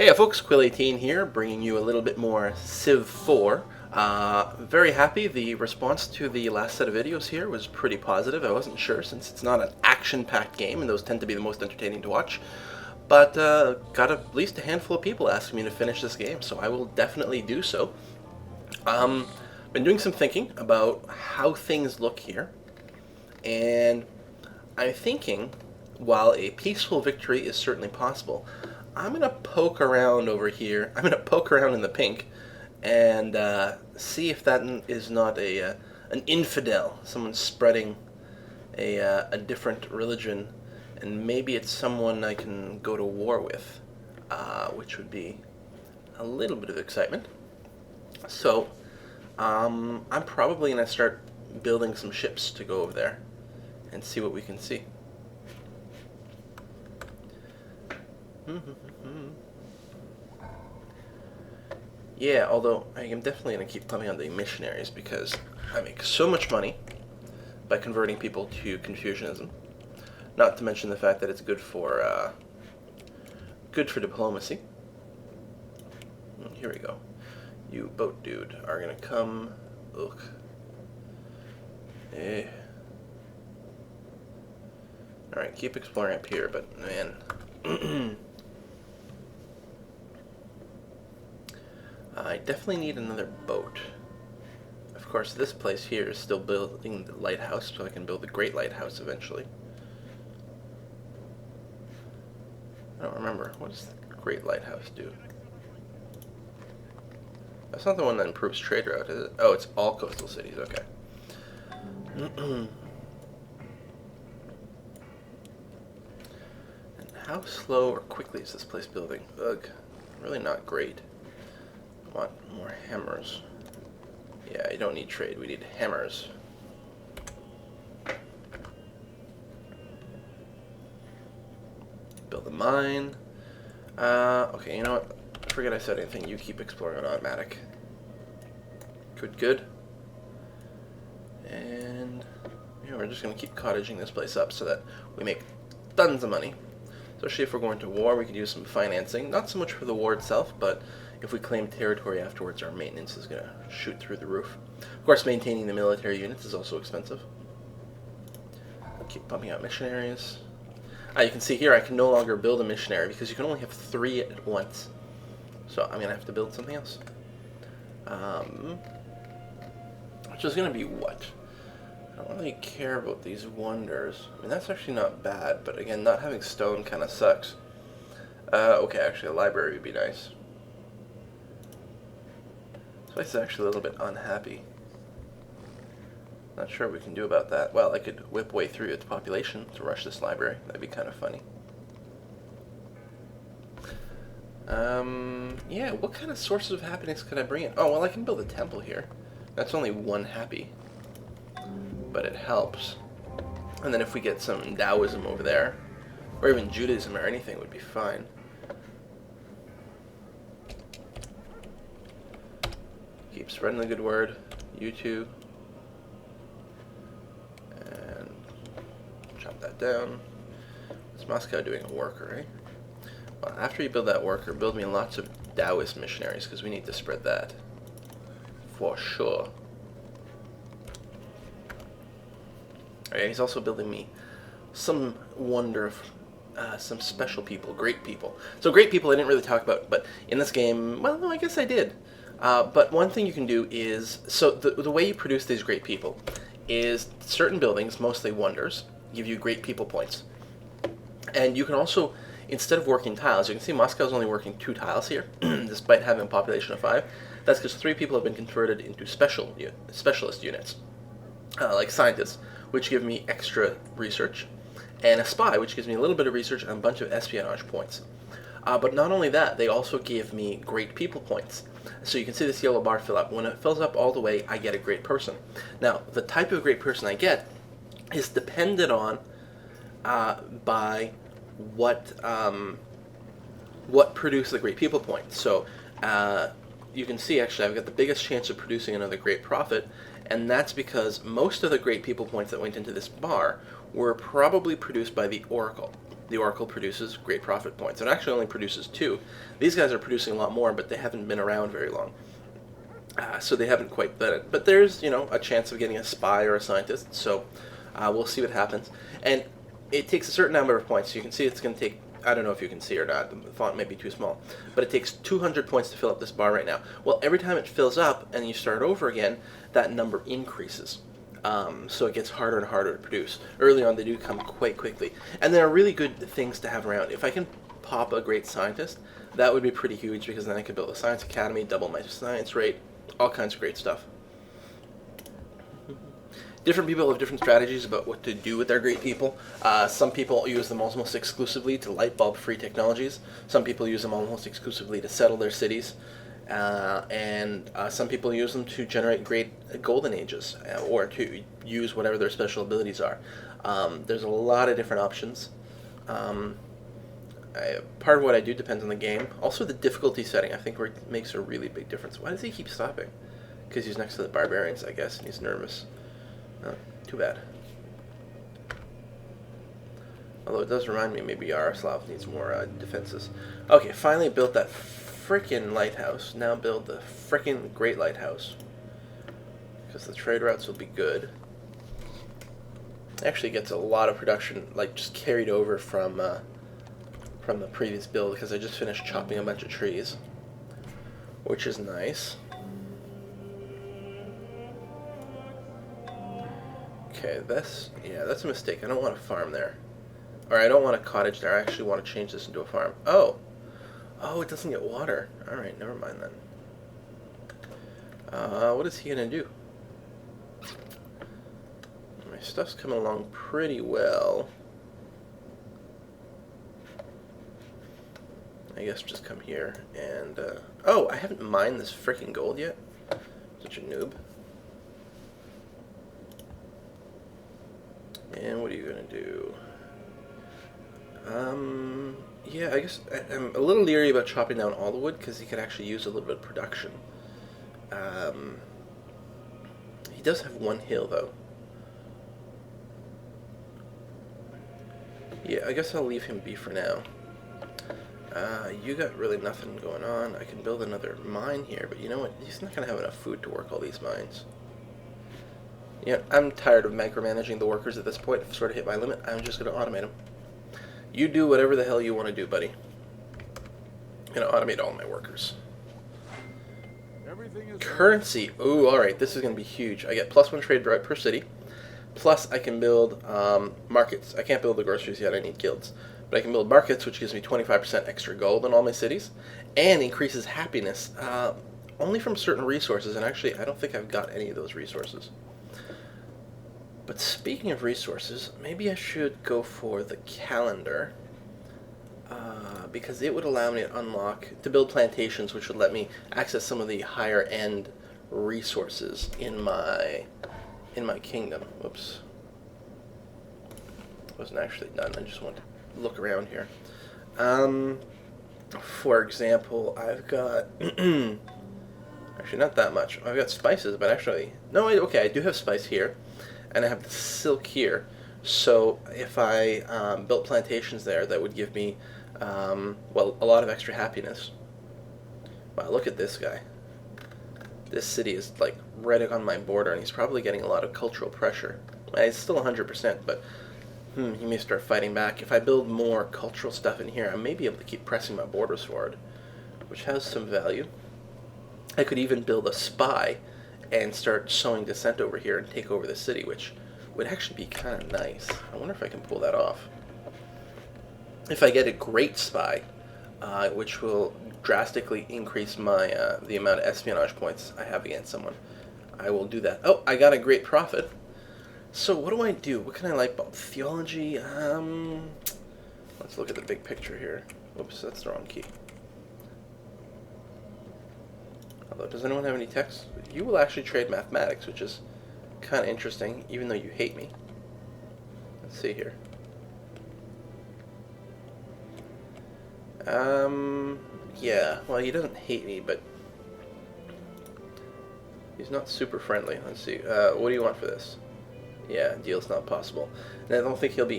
Hey folks, Quill18 here, bringing you a little bit more Civ 4. Very happy. The response to the last set of videos here was pretty positive. I wasn't sure since it's not an action-packed game, and those tend to be the most entertaining to watch. But got at least a handful of people asking me to finish this game, so I will definitely do so. Been doing some thinking about how things look here, and I'm thinking, while a peaceful victory is certainly possible, I'm going to poke around over here. I'm going to poke around in the pink and see if that is not an infidel, someone spreading a different religion, and maybe it's someone I can go to war with, which would be a little bit of excitement. So I'm probably going to start building some ships to go over there and see what we can see. Yeah, although I am definitely going to keep thumbing on the missionaries because I make so much money by converting people to Confucianism. Not to mention the fact that it's good for diplomacy. Here we go. You boat dude are going to come. Look. Alright, keep exploring up here, but man. I definitely need another boat. Of course, this place here is still building the lighthouse, so I can build the great lighthouse eventually. I don't remember. What does the great lighthouse do? That's not the one that improves trade route, is it? Oh, it's all coastal cities. Okay. And how slow or quickly is this place building? Ugh. Really not great. Want more hammers. Yeah, you don't need trade, we need hammers. Build a mine. Okay, you know what? I forget I said anything. You keep exploring on automatic. Good. And yeah, we're just going to keep cottaging this place up so that we make tons of money. Especially if we're going to war, we could use some financing. Not so much for the war itself, but if we claim territory afterwards, our maintenance is going to shoot through the roof. Of course, maintaining the military units is also expensive. Keep pumping out missionaries. You can see here I can no longer build a missionary because you can only have 3 at once. So I'm going to have to build something else. Which is going to be what? I don't really care about these wonders. I mean, that's actually not bad, but again, not having stone kind of sucks. Okay, actually a library would be nice. This place is actually a little bit unhappy. Not sure what we can do about that. Well, I could whip way through its population to rush this library. That'd be kind of funny. Yeah, what kind of sources of happiness could I bring in? Oh, well, I can build a temple here. That's only 1 happy. But it helps. And then if we get some Taoism over there, or even Judaism or anything would be fine. Keep spreading the good word. You too. And chop that down. What's Moscow doing? A worker, right? Well, after you build that worker, build me lots of Taoist missionaries, because we need to spread that. For sure. Alright, he's also building me some wonder of some special people, great people. So great people I didn't really talk about, but in this game, well, no, I guess I did. But one thing you can do is, so the way you produce these great people is certain buildings, mostly wonders, give you great people points. And you can also, instead of working tiles, you can see Moscow's only working 2 tiles here, despite having a population of 5. That's because 3 people have been converted into specialist units, like scientists, which give me extra research, and a spy, which gives me a little bit of research and a bunch of espionage points. But not only that, they also give me great people points. So you can see this yellow bar fill up. When it fills up all the way, I get a great person. Now, the type of great person I get is dependent on by what produces the great people points. So you can see, actually, I've got the biggest chance of producing another great prophet, and that's because most of the great people points that went into this bar were probably produced by the Oracle. the Oracle produces great profit points. It actually only produces 2. These guys are producing a lot more, but they haven't been around very long. So they haven't quite done it. But there's, a chance of getting a spy or a scientist, so we'll see what happens. And it takes a certain number of points. So you can see it's going to take, I don't know if you can see or not, the font may be too small, but it takes 200 points to fill up this bar right now. Well, every time it fills up and you start over again, that number increases. So it gets harder and harder to produce. Early on, they do come quite quickly. And they're really good things to have around. If I can pop a great scientist, that would be pretty huge, because then I could build a science academy, double my science rate, all kinds of great stuff. Different people have different strategies about what to do with their great people. Some people use them almost exclusively to light bulb free technologies. Some people use them almost exclusively to settle their cities. And some people use them to generate great golden ages, or to use whatever their special abilities are. There's a lot of different options. Part of what I do depends on the game. Also the difficulty setting, I think, makes a really big difference. Why does he keep stopping? Because he's next to the barbarians, I guess, and he's nervous. Oh, too bad. Although it does remind me maybe Yaroslav needs more defenses. Okay, finally built that frickin' lighthouse. Now build the frickin' great lighthouse, because the trade routes will be good. Actually gets a lot of production, like, just carried over from the previous build, because I just finished chopping a bunch of trees, which is nice. Okay, that's a mistake. I don't want a farm there. Or I don't want a cottage there. I actually want to change this into a farm. Oh, it doesn't get water. Alright, never mind then. What is he going to do? My stuff's coming along pretty well. I guess just come here and... oh, I haven't mined this freaking gold yet? Such a noob. And what are you going to do? Yeah, I guess I'm a little leery about chopping down all the wood, because he could actually use a little bit of production. He does have one hill, though. Yeah, I guess I'll leave him be for now. You got really nothing going on. I can build another mine here, but you know what? He's not going to have enough food to work all these mines. Yeah, I'm tired of micromanaging the workers at this point. I've sort of hit my limit. I'm just going to automate them. You do whatever the hell you want to do, buddy. I'm going to automate all my workers. Currency. Ooh, alright, this is going to be huge. I get +1 trade right per city. Plus, I can build markets. I can't build the groceries yet. I need guilds. But I can build markets, which gives me 25% extra gold in all my cities. And increases happiness. Only from certain resources. And actually, I don't think I've got any of those resources. But speaking of resources, maybe I should go for the calendar, because it would allow me to build plantations, which would let me access some of the higher end resources in my kingdom. Whoops. Wasn't actually done. I just want to look around here. For example, I've got actually not that much. I've got spices, but actually no. Okay, I do have spice here. And I have the silk here, so if I built plantations there, that would give me, well, a lot of extra happiness. Wow, look at this guy. This city is, like, right on my border, and he's probably getting a lot of cultural pressure. It's still 100%, but he may start fighting back. If I build more cultural stuff in here, I may be able to keep pressing my borders forward, which has some value. I could even build a spy and start sowing dissent over here and take over the city, which would actually be kind of nice. I wonder if I can pull that off. If I get a great spy, which will drastically increase my the amount of espionage points I have against someone, I will do that. Oh, I got a great profit. So what do I do? What can I light bulb? Theology? Let's look at the big picture here. Oops, that's the wrong key. Although, does anyone have any text? You will actually trade mathematics, which is kind of interesting, even though you hate me. Let's see here. Yeah, well, he doesn't hate me, but he's not super friendly. Let's see. What do you want for this? Yeah, deal's not possible. And I don't think he'll be